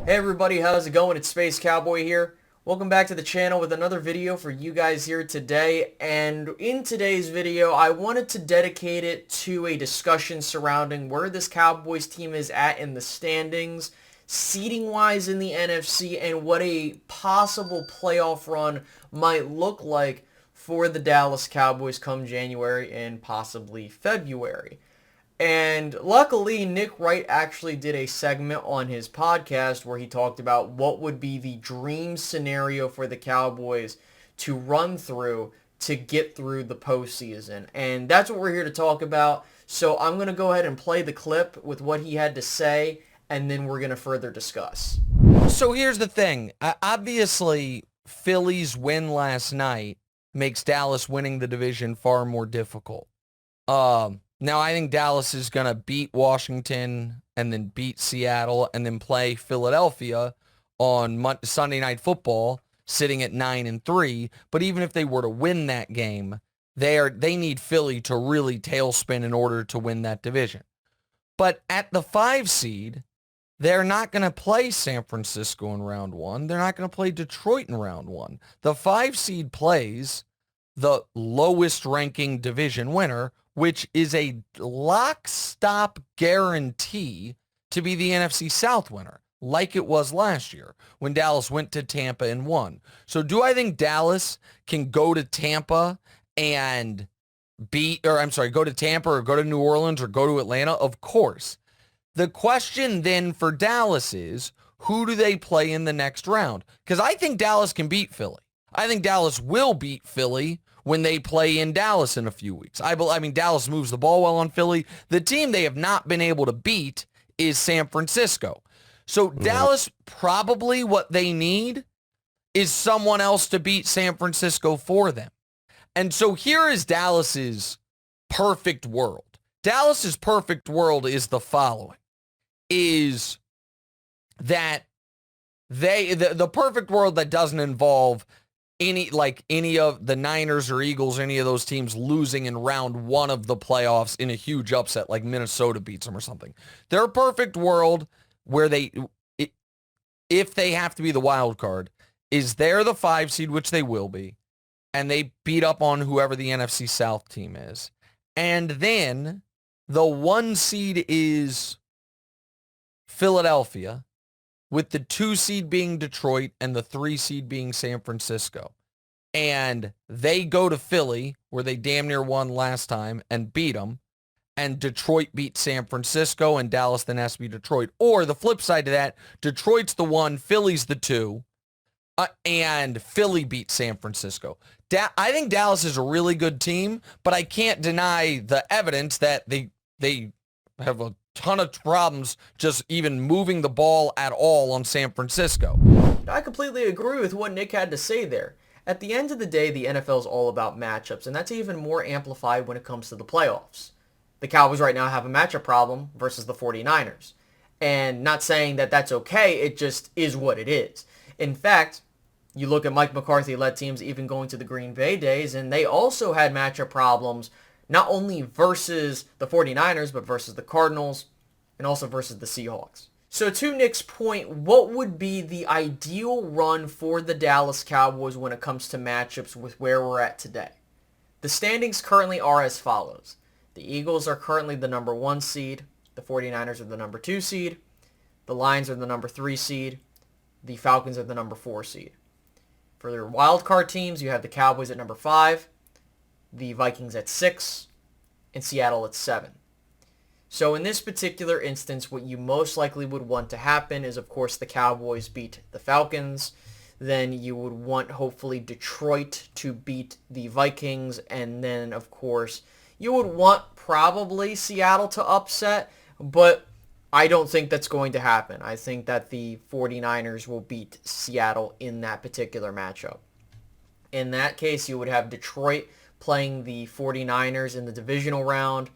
Hey everybody, how's it going? It's Space Cowboy here. Welcome back to the channel with another video for you guys here today. And in today's video, I wanted to dedicate it to a discussion surrounding where this Cowboys team is at in the standings, seeding-wise in the NFC, and what a possible playoff run might look like for the Dallas Cowboys come January and possibly February. And luckily, Nick Wright actually did a segment on his podcast where he talked about what would be the dream scenario for the Cowboys to run through to get through the postseason. And that's what we're here to talk about. So I'm going to go ahead and play the clip with what he had to say, and then we're going to further discuss. So here's the thing. Obviously, Philly's win last night makes Dallas winning the division far more difficult. Now, I think Dallas is going to beat Washington and then beat Seattle and then play Philadelphia on Sunday Night Football, sitting at 9-3. But even if they were to win that game, they need Philly to really tailspin in order to win that division. But at the 5 seed, they're not going to play San Francisco in round 1. They're not going to play Detroit in round 1. The 5 seed plays the lowest ranking division winner, which is a lock-stop guarantee to be the NFC South winner, like it was last year when Dallas went to Tampa and won. So do I think Dallas can go to Tampa and go to Tampa or go to New Orleans or go to Atlanta? Of course. The question then for Dallas is, who do they play in the next round? Because I think Dallas can beat Philly. I think Dallas will beat Philly when they play in Dallas in a few weeks. I mean, Dallas moves the ball well on Philly. The team they have not been able to beat is San Francisco. So Dallas, probably what they need is someone else to beat San Francisco for them. And so here is Dallas's perfect world. Dallas's perfect world is the following, is that the perfect world that doesn't involve any of the Niners or Eagles, any of those teams losing in round 1 of the playoffs in a huge upset like Minnesota beats them or something. Their perfect world where if they have to be the wild card, is they're the 5 seed, which they will be, and they beat up on whoever the NFC South team is. And then the 1 seed is Philadelphia, with the 2 seed being Detroit and the 3 seed being San Francisco. And they go to Philly, where they damn near won last time, and beat them. And Detroit beat San Francisco, and Dallas then has to beat Detroit. Or the flip side to that, Detroit's the 1, Philly's the 2, and Philly beat San Francisco. I think Dallas is a really good team, but I can't deny the evidence that they have a ton of problems just even moving the ball at all on San Francisco. I completely agree with what Nick had to say there. At the end of the day, the NFL is all about matchups, and that's even more amplified when it comes to the playoffs. The Cowboys right now have a matchup problem versus the 49ers. And not saying that that's okay, it just is what it is. In fact, you look at Mike McCarthy-led teams even going to the Green Bay days, and they also had matchup problems not only versus the 49ers, but versus the Cardinals and also versus the Seahawks. So to Nick's point, what would be the ideal run for the Dallas Cowboys when it comes to matchups with where we're at today? The standings currently are as follows. The Eagles are currently the number 1 seed. The 49ers are the number 2 seed. The Lions are the number 3 seed. The Falcons are the number 4 seed. For their wildcard teams, you have the Cowboys at number 5. The Vikings at 6, and Seattle at 7. So in this particular instance, what you most likely would want to happen is, of course, the Cowboys beat the Falcons. Then you would want, hopefully, Detroit to beat the Vikings. And then, of course, you would want probably Seattle to upset. But I don't think that's going to happen. I think that the 49ers will beat Seattle in that particular matchup. In that case, you would have Detroit playing the 49ers in the divisional round,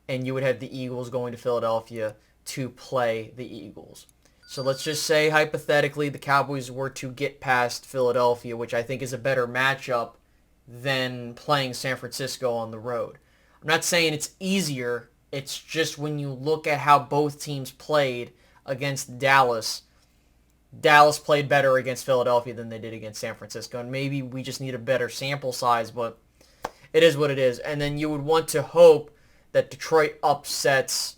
and you would have the Eagles going to Philadelphia to play the Eagles. So let's just say, hypothetically, the Cowboys were to get past Philadelphia, which I think is a better matchup than playing San Francisco on the road. I'm not saying it's easier. It's just when you look at how both teams played against Dallas, Dallas played better against Philadelphia than they did against San Francisco, and maybe we just need a better sample size, but it is what it is. And then you would want to hope that Detroit upsets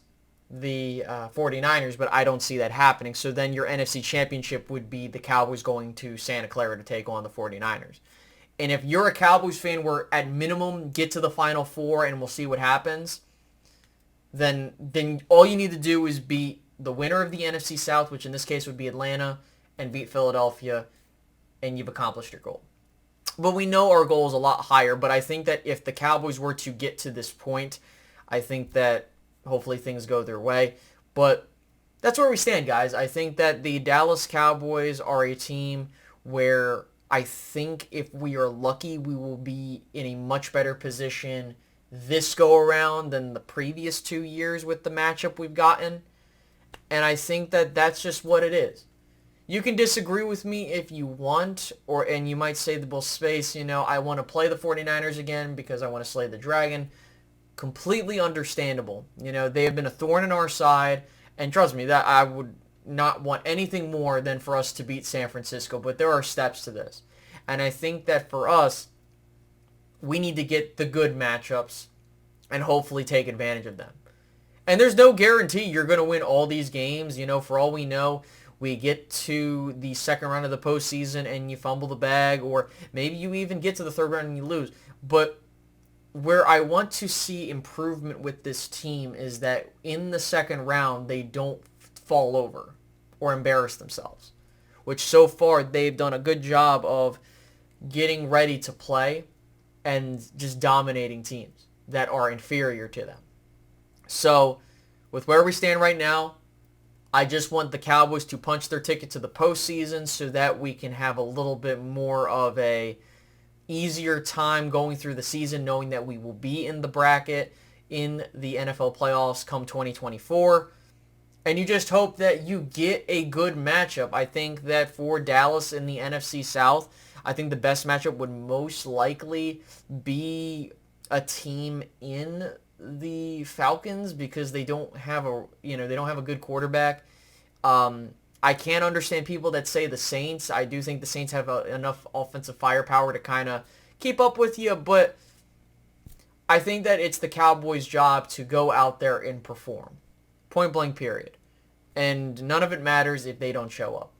the 49ers, but I don't see that happening. So then your NFC Championship would be the Cowboys going to Santa Clara to take on the 49ers. And if you're a Cowboys fan where at minimum get to the Final Four and we'll see what happens, then all you need to do is beat the winner of the NFC South, which in this case would be Atlanta, and beat Philadelphia, and you've accomplished your goal. But we know our goal is a lot higher, but I think that if the Cowboys were to get to this point, I think that hopefully things go their way. But that's where we stand, guys. I think that the Dallas Cowboys are a team where I think if we are lucky, we will be in a much better position this go-around than the previous 2 years with the matchup we've gotten. And I think that that's just what it is. You can disagree with me if you want, and you might say, Bill Space, I want to play the 49ers again because I want to slay the dragon. Completely understandable. They have been a thorn in our side, and trust me, that I would not want anything more than for us to beat San Francisco, but there are steps to this. And I think that for us, we need to get the good matchups and hopefully take advantage of them. And there's no guarantee you're going to win all these games. For all we know, we get to the second round of the postseason and you fumble the bag, or maybe you even get to the third round and you lose. But where I want to see improvement with this team is that in the second round, they don't fall over or embarrass themselves, which so far they've done a good job of getting ready to play and just dominating teams that are inferior to them. So with where we stand right now, I just want the Cowboys to punch their ticket to the postseason so that we can have a little bit more of a easier time going through the season, knowing that we will be in the bracket in the NFL playoffs come 2024. And you just hope that you get a good matchup. I think that for Dallas in the NFC South, I think the best matchup would most likely be a team in the Falcons because they don't have a good quarterback. I can't understand people that say the Saints. I do think the Saints have enough offensive firepower to kind of keep up with you, but I think that it's the Cowboys' job to go out there and perform. Point blank period. And none of it matters if they don't show up.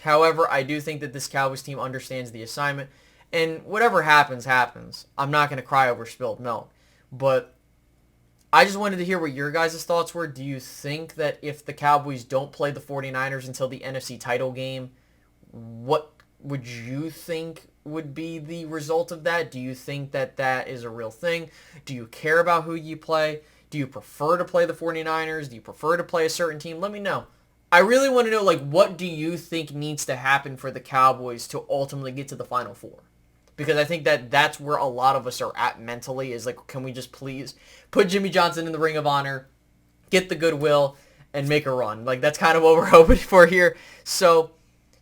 However, I do think that this Cowboys team understands the assignment, and whatever happens, happens. I'm not going to cry over spilled milk, but I just wanted to hear what your guys' thoughts were. Do you think that if the Cowboys don't play the 49ers until the NFC title game, what would you think would be the result of that? Do you think that that is a real thing? Do you care about who you play? Do you prefer to play the 49ers? Do you prefer to play a certain team? Let me know. I really want to know, what do you think needs to happen for the Cowboys to ultimately get to the Final Four? Because I think that that's where a lot of us are at mentally is can we just please put Jimmy Johnson in the Ring of Honor, get the goodwill, and make a run? That's kind of what we're hoping for here. So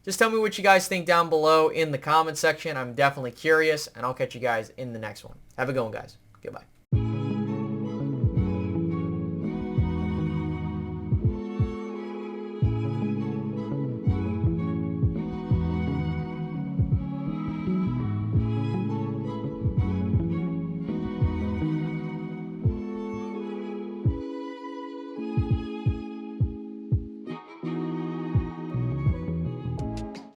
just tell me what you guys think down below in the comment section. I'm definitely curious, and I'll catch you guys in the next one. Have a good one, guys. Goodbye.